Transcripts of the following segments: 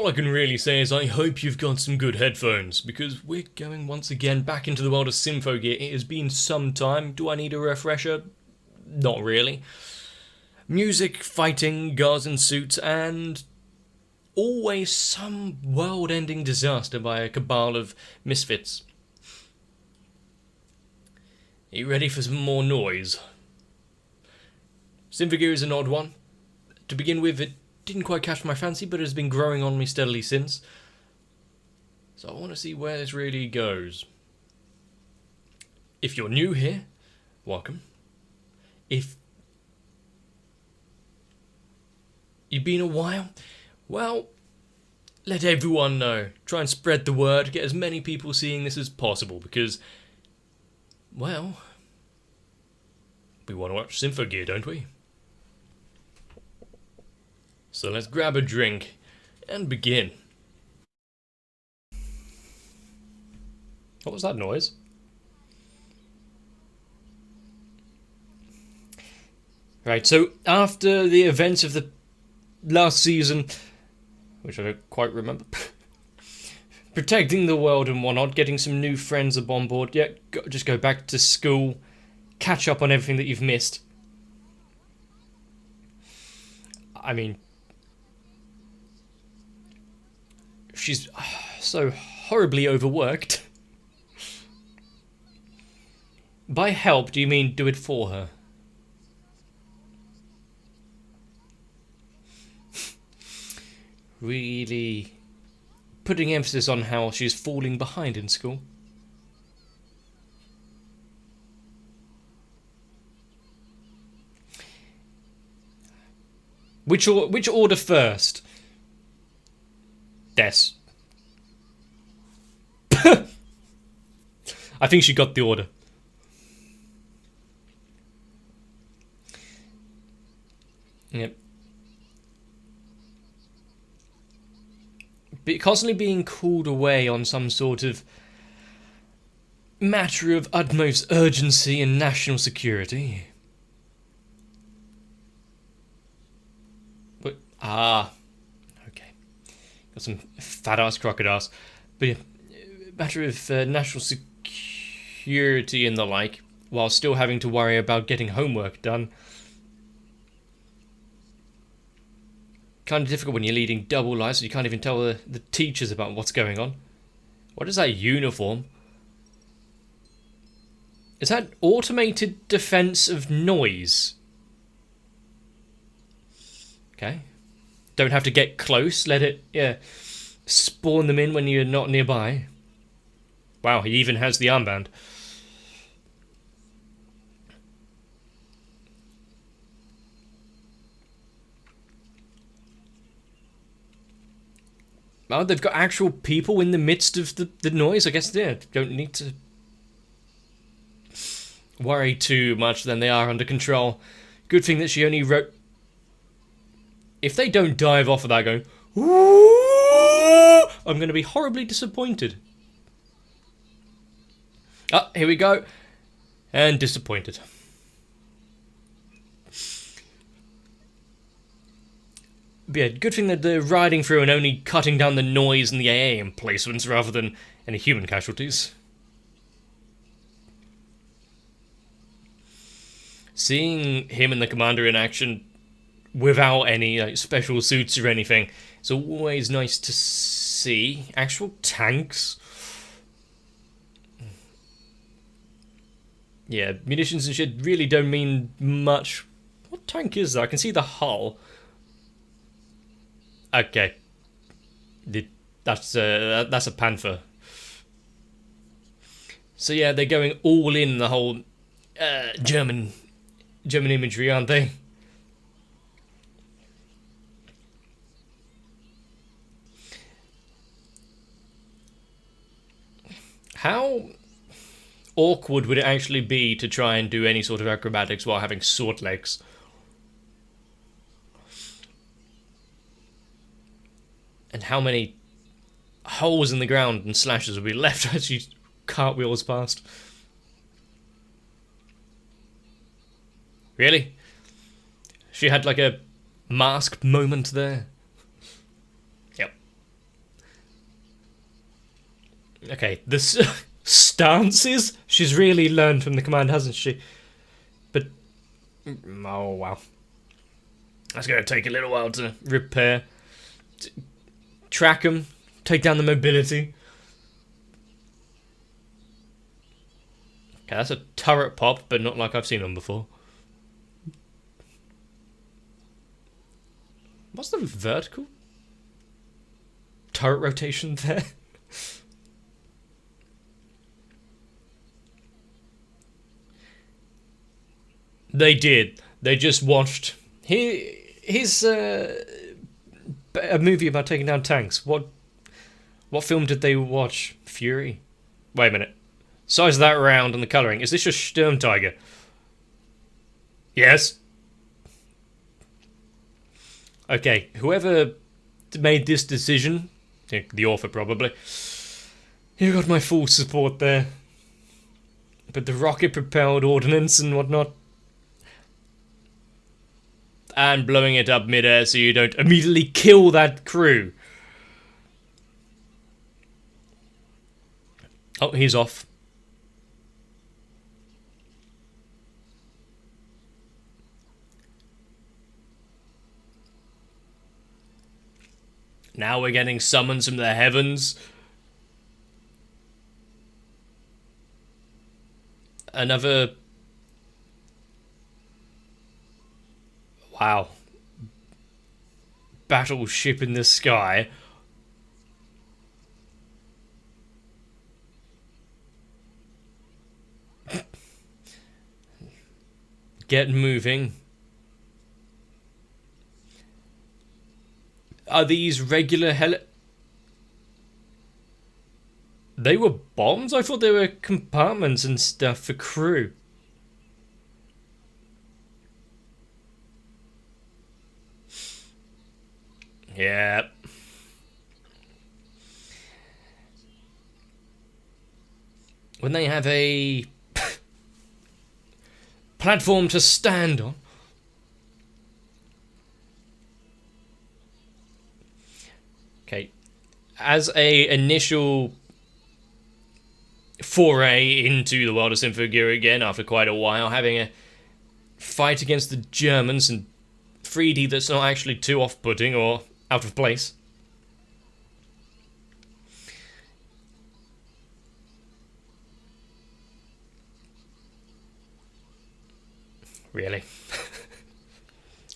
all I can really say is I hope you've got some good headphones, because we're going once again back into the world of Symphogear. It has been some time. Do I need a refresher? Not really. Music, fighting, guards in suits, and always some world-ending disaster by a cabal of misfits. Are you ready for some more noise? Symphogear is an odd one. To begin with, it didn't quite catch my fancy, but it has been growing on me steadily since. So I want to see where this really goes. If you're new here, welcome. If you've been a while, well, let everyone know. Try and spread the word, get as many people seeing this as possible, because, well, we want to watch Symphogear, don't we? So let's grab a drink and begin. What was that noise? Right, so after the events of the last season, which I don't quite remember, protecting the world and whatnot, getting some new friends up on board, yeah, just go back to school, catch up on everything that you've missed. I mean, she's so horribly overworked. By help, do you mean do it for her? Really putting emphasis on how she's falling behind in school. Which order first? Des. I think she got the order. Yep. Constantly being called away on some sort of matter of utmost urgency and national security. But, okay. Got some fat-ass crocodiles. But yeah, matter of national security and the like, while still having to worry about getting homework done. Kind of difficult when you're leading double lives, so you can't even tell the teachers about what's going on. What is that uniform? Is that automated defense of noise? Okay. Don't have to get close, let it, yeah, spawn them in when you're not nearby. Wow, he even has the armband. Oh, they've got actual people in the midst of the noise. I guess they don't need to worry too much, then they are under control. Good thing that she only wrote... If they don't dive off of that going, ooh, I'm going to be horribly disappointed. Ah, here we go. And disappointed. But yeah, good thing that they're riding through and only cutting down the noise and the AA emplacements rather than any human casualties. Seeing him and the commander in action without any special suits or anything, it's always nice to see. Actual tanks. Yeah, munitions and shit really don't mean much. What tank is that? I can see the hull. Okay, that's a Panther. So yeah, they're going all in the whole German imagery, aren't they? How awkward would it actually be to try and do any sort of acrobatics while having sword legs? And how many holes in the ground and slashes will be left as she cartwheels past? Really? She had like a mask moment there? Yep. Okay, this stances? She's really learned from the command, hasn't she? But, oh wow. That's going to take a little while to repair. Track them, take down the mobility. Okay, that's a turret pop, but not like I've seen them before. What's the vertical turret rotation there? They did. They just watched. Here's a movie about taking down tanks. What film did they watch? Fury? Wait a minute. Size of that round and the colouring. Is this just Sturm Tiger? Yes. Okay, whoever made this decision, the author probably, you got my full support there. But the rocket-propelled ordnance and whatnot, and blowing it up mid-air so you don't immediately kill that crew. Oh, he's off. Now we're getting summons from the heavens. Another... Wow. Battleship in the sky. Get moving. Are these regular They were bombs? I thought they were compartments and stuff for crew. Yeah. When they have a platform to stand on. Okay. As a initial foray into the world of Symphogear again, after quite a while, having a fight against the Germans in 3D that's not actually too off-putting or out of place. Really?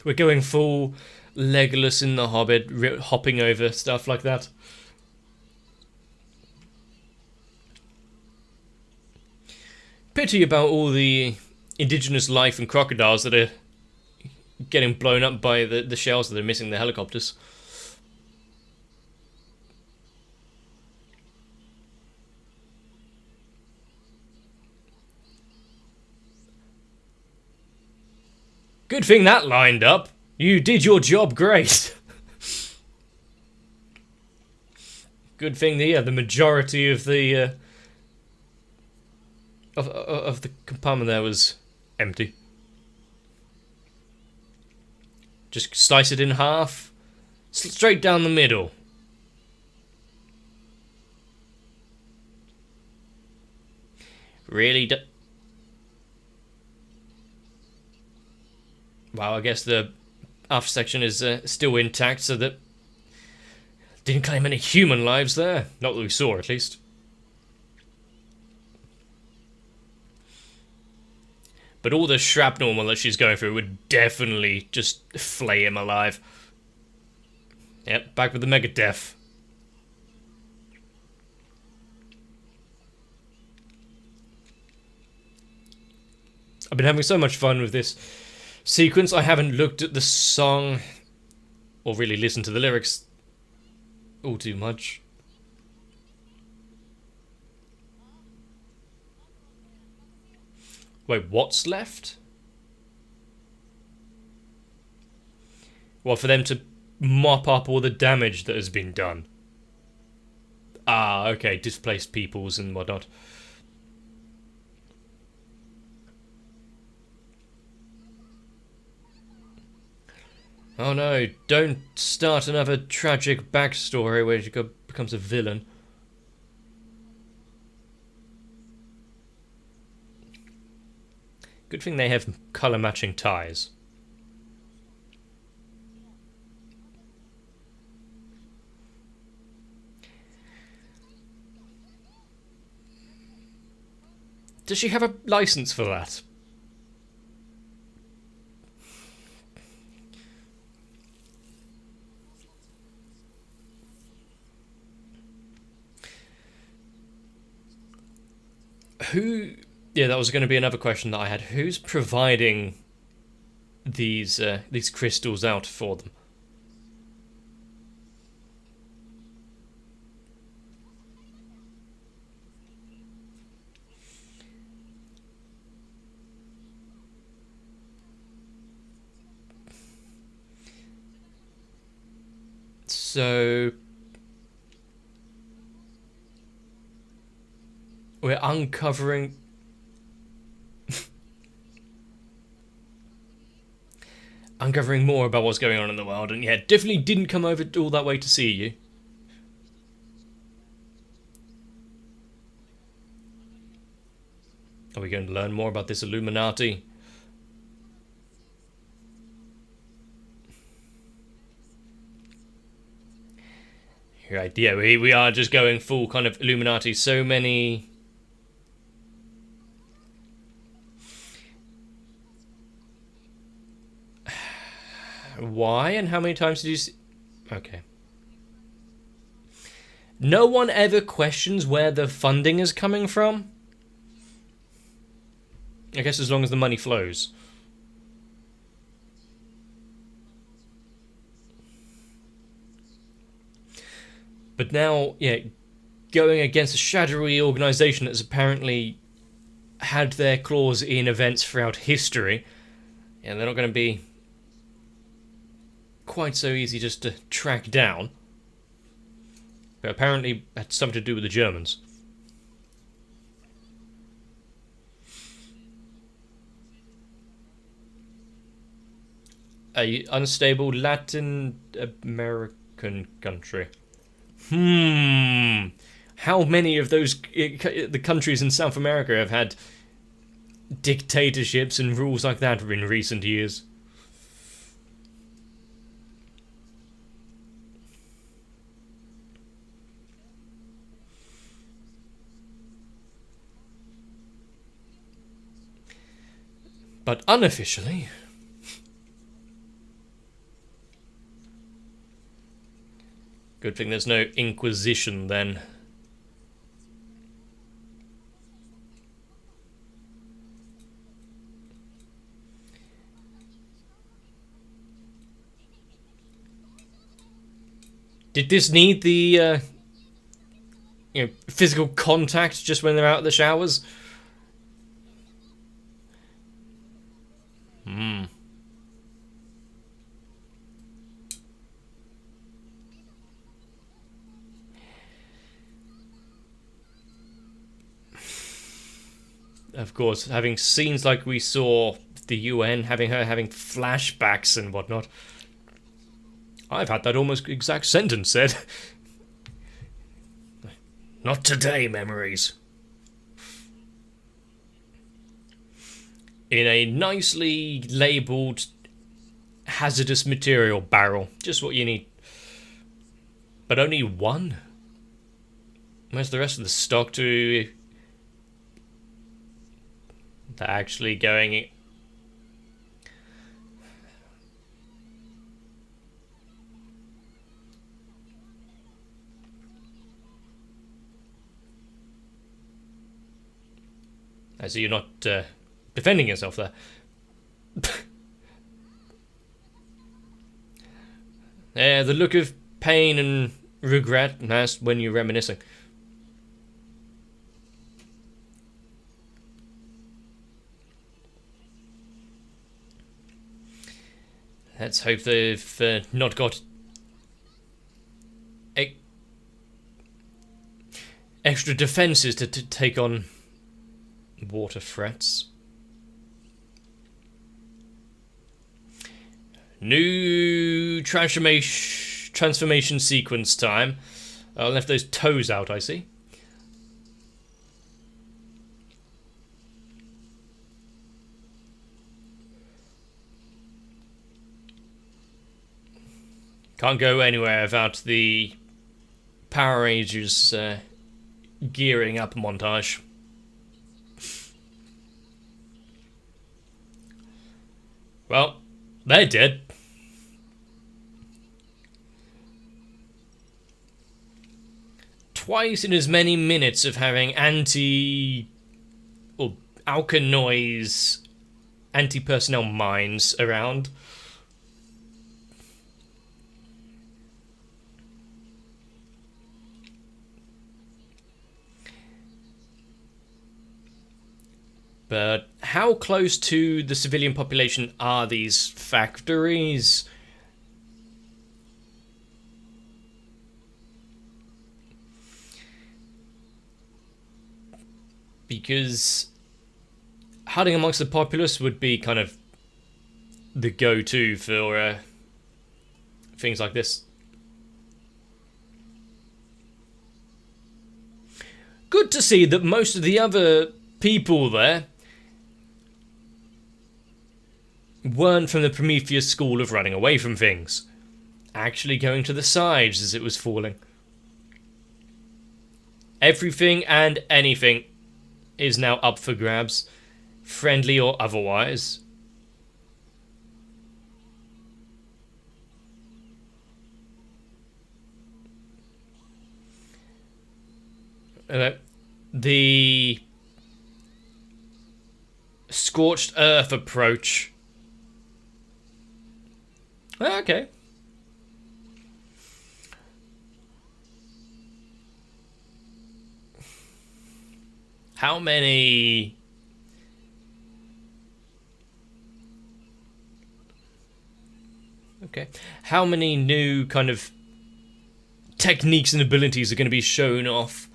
We're going full Legolas in the Hobbit, hopping over stuff like that. Pity about all the indigenous life and crocodiles that are getting blown up by the shells that are missing the helicopters. Good thing that lined up. You did your job great. Good thing that, yeah, the majority of the of the compartment there was empty. Just slice it in half, straight down the middle. Really? Well, I guess the aft section is still intact, so that didn't claim any human lives there. Not that we saw, at least. But all the shrapnel that she's going through would definitely just flay him alive. Yep, back with the Mega Death. I've been having so much fun with this sequence. I haven't looked at the song or really listened to the lyrics all too much. Wait, what's left? Well, for them to mop up all the damage that has been done. Ah, okay, displaced peoples and whatnot. Oh no, don't start another tragic backstory where she becomes a villain. Good thing they have colour matching ties. Does she have a license for that? Who... Yeah, that was going to be another question that I had. Who's providing these crystals out for them? So we're uncovering more about what's going on in the world, and yeah, definitely didn't come over all that way to see you. Are we going to learn more about this Illuminati? Right, yeah, we are just going full kind of Illuminati. So many... Why and how many times did you see... Okay. No one ever questions where the funding is coming from? I guess as long as the money flows. But now, yeah, going against a shadowy organisation that's apparently had their claws in events throughout history, yeah, they're not going to be quite so easy just to track down. But apparently had something to do with the Germans. A unstable Latin American country. How many of those the countries in South America have had dictatorships and rules like that in recent years? But unofficially... Good thing there's no Inquisition then. Did this need the physical contact just when they're out of the showers? Of course, having scenes like we saw the UN, having her having flashbacks and whatnot. I've had that almost exact sentence said. Not today, memories. In a nicely labelled hazardous material barrel. Just what you need. But only one? Where's the rest of the stock to... They're actually going... I see you're not defending yourself there. Yeah, the look of pain and regret, that's when you're reminiscing. Let's hope they've not got extra defences to take on water threats. New transformation sequence time. I left those toes out, I see. Can't go anywhere without the Power Rangers gearing up montage. Well, they're dead. Twice in as many minutes of having alkanoids, anti-personnel mines around. But how close to the civilian population are these factories? Because hiding amongst the populace would be kind of the go-to for things like this. Good to see that most of the other people there weren't from the Prometheus school of running away from things, actually going to the sides as it was falling. Everything and anything is now up for grabs, friendly or otherwise. The scorched earth approach. Okay. How many... Okay. How many new kind of techniques and abilities are going to be shown off?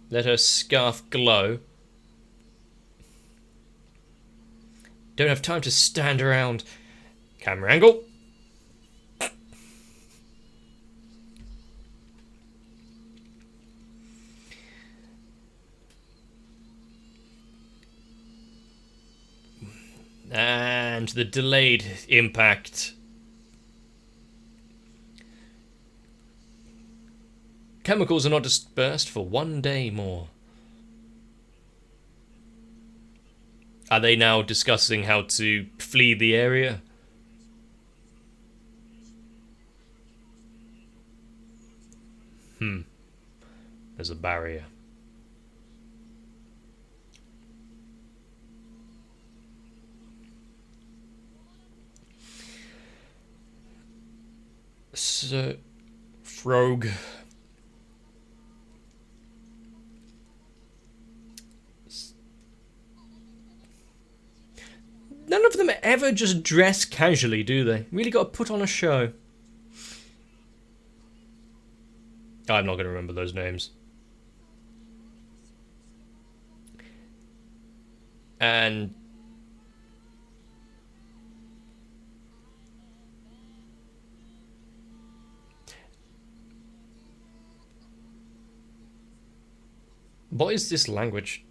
Let her scarf glow. Don't have time to stand around. Camera angle. And the delayed impact. Chemicals are not dispersed for 1 day more. Are they now discussing how to flee the area? There's a barrier. So, Frog. None of them ever just dress casually, do they? Really got to put on a show. I'm not going to remember those names. And... what is this language?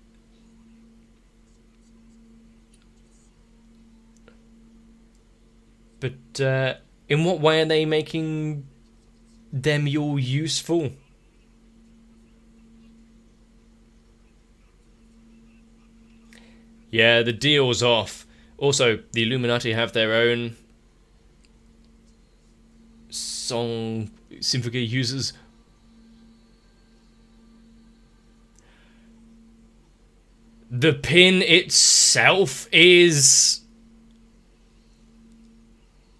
But in what way are they making them all useful? Yeah, the deal's off. Also, the Illuminati have their own song Symphogear users. The pin itself is...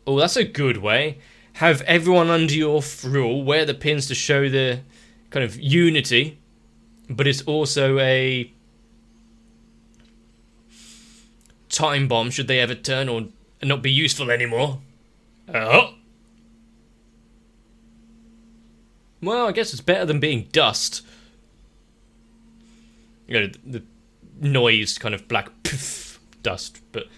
oh, that's a good way. Have everyone under your rule, wear the pins to show the kind of unity, but it's also a time bomb should they ever turn or not be useful anymore. Oh. Well, I guess it's better than being dust. You know, the noise kind of black poof dust, but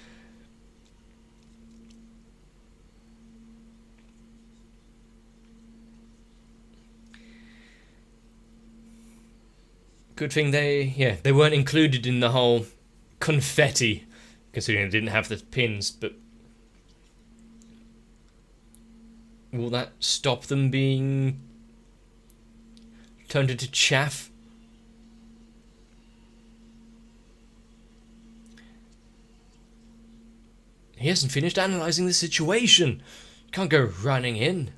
good thing they weren't included in the whole confetti, considering they didn't have the pins, but Will that stop them being turned into chaff? He hasn't finished analysing the situation. Can't go running in.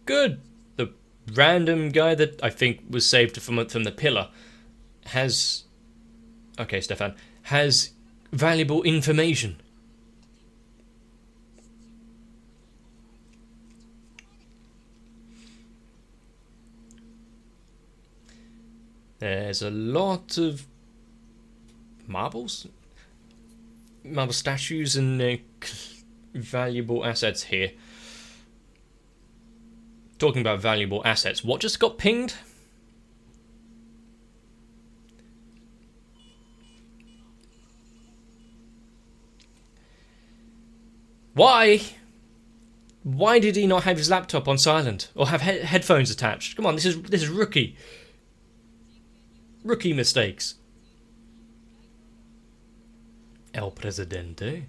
Good. The random guy that I think was saved from the pillar has... Okay, Stefan. Has valuable information. There's a lot of marbles? Marble statues and valuable assets here. Talking about valuable assets, what just got pinged? Why? Why did he not have his laptop on silent or have headphones attached? Come on, this is rookie. Rookie mistakes. El Presidente.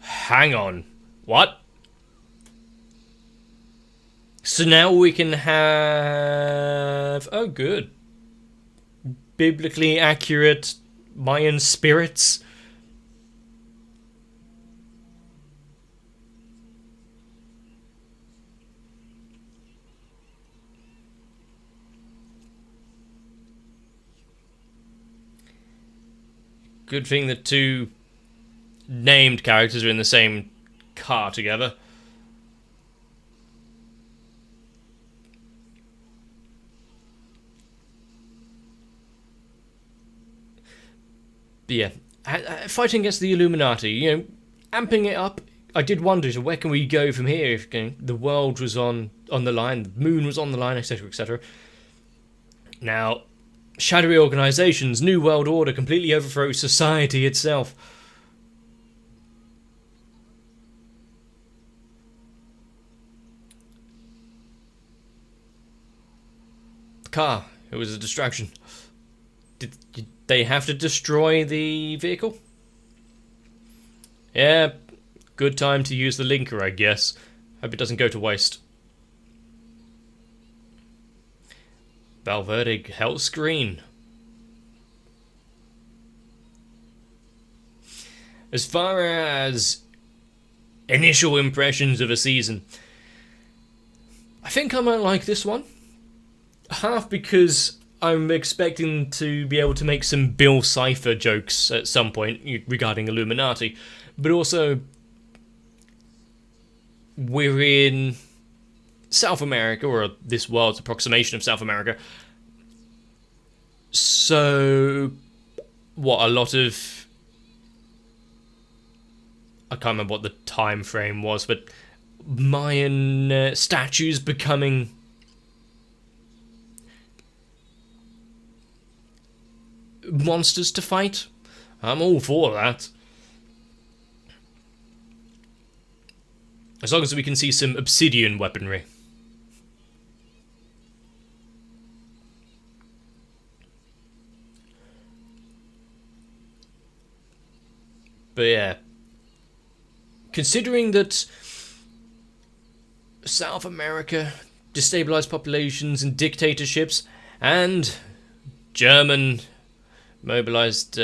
Hang on. What? So now we can have... Oh, good. Biblically accurate Mayan spirits. Good thing the two named characters are in the same car together. But yeah, fighting against the Illuminati, you know, amping it up. I did wonder, so where can we go from here if the world was on the line, the moon was on the line, etc., etc. Now, shadowy organisations, New World Order, completely overthrows society itself. The car, it was a distraction. Did they have to destroy the vehicle? Yeah, good time to use the linker, I guess. Hope it doesn't go to waste. Valverde health screen. As far as initial impressions of a season, I think I might like this one. Half because I'm expecting to be able to make some Bill Cipher jokes at some point regarding Illuminati, but also we're in South America, or this world's approximation of South America. So, what, a lot of... I can't remember what the time frame was, but Mayan statues becoming... monsters to fight. I'm all for that. As long as we can see some obsidian weaponry. But yeah, considering that South America, destabilized populations and dictatorships, and German mobilized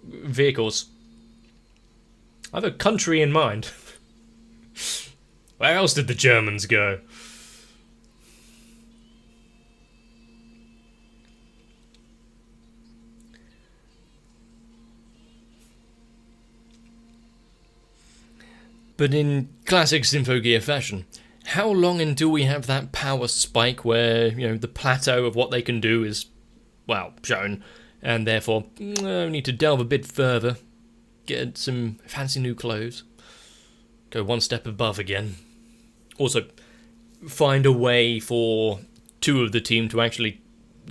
vehicles, I have a country in mind. Where else did the Germans go? But in classic Symphogear fashion, how long until we have that power spike where, you know, the plateau of what they can do is, well, shown, and therefore we need to delve a bit further, get some fancy new clothes, go one step above again. Also, find a way for two of the team to actually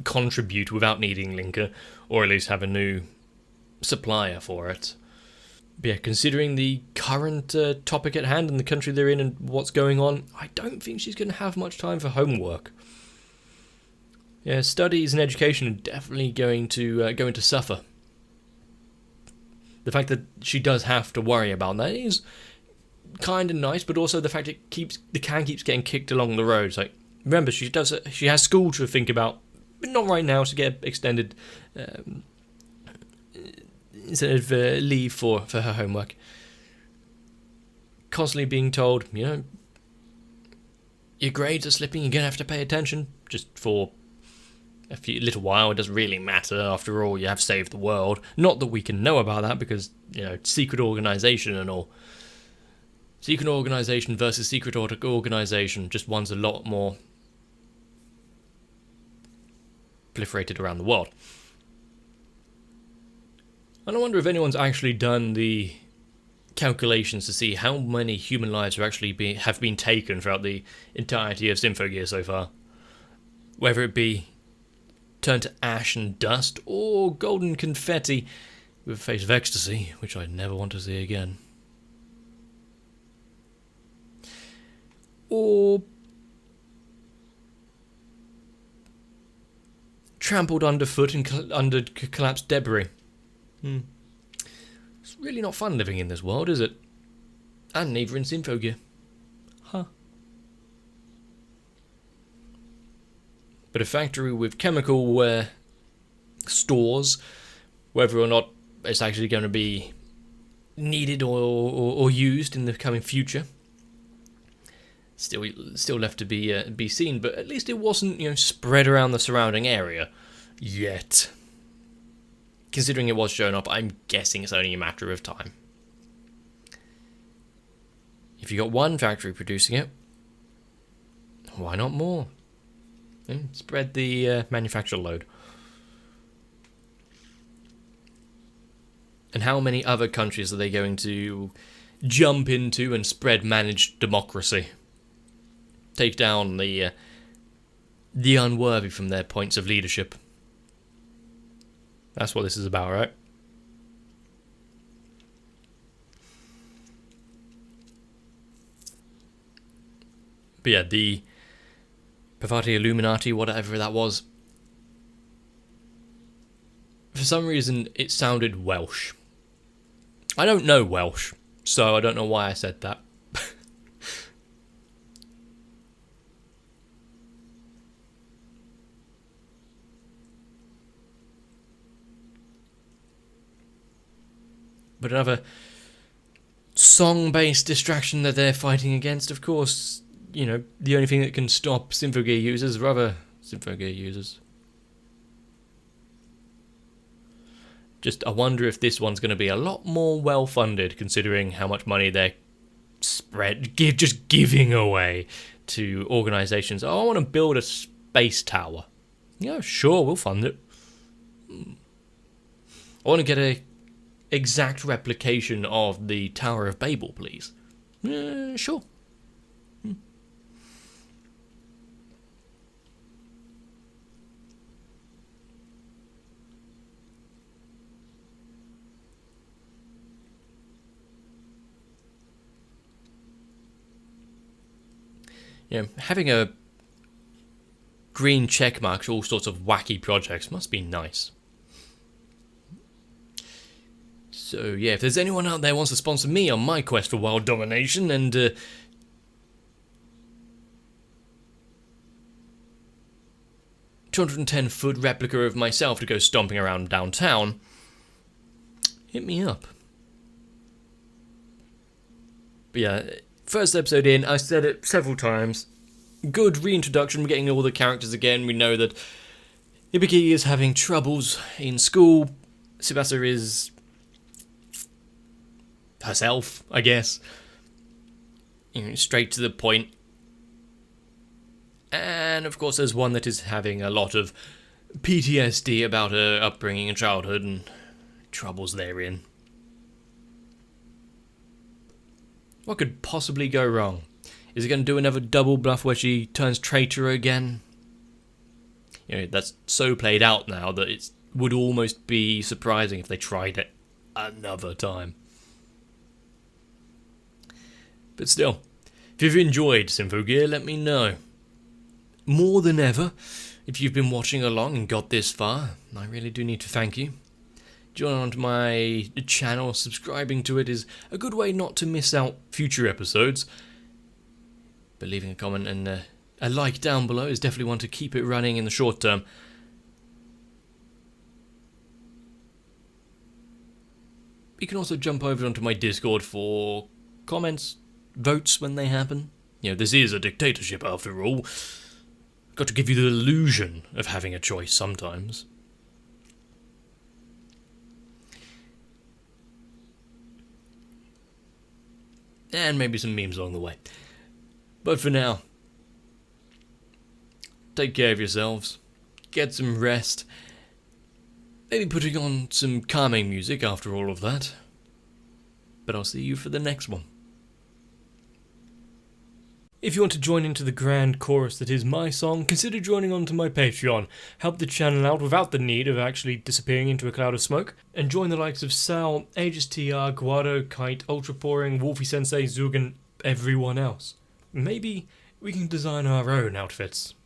contribute without needing linker, or at least have a new supplier for it. But yeah, considering the current topic at hand and the country they're in and what's going on, I don't think she's going to have much time for homework. Yeah, studies and education are definitely going to suffer. The fact that she does have to worry about that is kind of nice, but also the fact the can keeps getting kicked along the road. It's like, remember, she has school to think about, but not right now. To get extended leave for her homework. Constantly being told, your grades are slipping. You're gonna have to pay attention. Just for a little while, it doesn't really matter. After all, you have saved the world. Not that we can know about that because, secret organization and all. Secret organization versus secret organization. Just one's a lot more proliferated around the world. And I wonder if anyone's actually done the calculations to see how many human lives have been taken throughout the entirety of Symphogear so far. Whether it be turned to ash and dust, or golden confetti with a face of ecstasy, which I'd never want to see again. Or trampled underfoot and under collapsed debris. It's really not fun living in this world, is it? And neither in Symphogear. Huh. But a factory with chemical stores, whether or not it's actually going to be needed or used in the coming future, still left to be seen. But at least it wasn't spread around the surrounding area yet. Considering it was shown up, I'm guessing it's only a matter of time. If you got one factory producing it, why not more? Spread the manufacture load. And how many other countries are they going to jump into and spread managed democracy? Take down the unworthy from their points of leadership. That's what this is about, right? But yeah, the Pavati Illuminati, whatever that was. For some reason, it sounded Welsh. I don't know Welsh, so I don't know why I said that. But another song-based distraction that they're fighting against, of course, the only thing that can stop Symphogear users are other Symphogear users. Just, I wonder if this one's going to be a lot more well-funded, considering how much money they're just giving away to organisations. Oh, I want to build a space tower. Yeah, sure, we'll fund it. I want to get a exact replication of the Tower of Babel, please. Sure. Having a green check mark to all sorts of wacky projects must be nice. So yeah, if there's anyone out there who wants to sponsor me on my quest for world domination and 210-foot replica of myself to go stomping around downtown, hit me up. But yeah, first episode in, I said it several times. Good reintroduction, we're getting all the characters again. We know that Hibiki is having troubles in school. Tsubasa is herself, I guess. Straight to the point. And of course there's one that is having a lot of PTSD about her upbringing and childhood and troubles therein. What could possibly go wrong? Is it going to do another double bluff where she turns traitor again? That's so played out now that it would almost be surprising if they tried it another time. But still, if you've enjoyed Symphogear, let me know. More than ever, If you've been watching along and got this far, I really do need to thank you. Joining onto my channel, subscribing to it is a good way not to miss out future episodes. But leaving a comment and a like down below is definitely one to keep it running in the short term. You can also jump over onto my Discord for comments, votes when they happen. You know, this is a dictatorship after all. Got to give you the illusion of having a choice sometimes. And maybe some memes along the way. But for now, take care of yourselves, get some rest, maybe putting on some calming music after all of that. But I'll see you for the next one. If you want to join into the grand chorus that is my song, consider joining onto my Patreon. Help the channel out without the need of actually disappearing into a cloud of smoke. And join the likes of Sal, Aegis TR, Guado, Kite, Ultra Pouring, Wolfie Sensei, Zug, and everyone else. Maybe we can design our own outfits.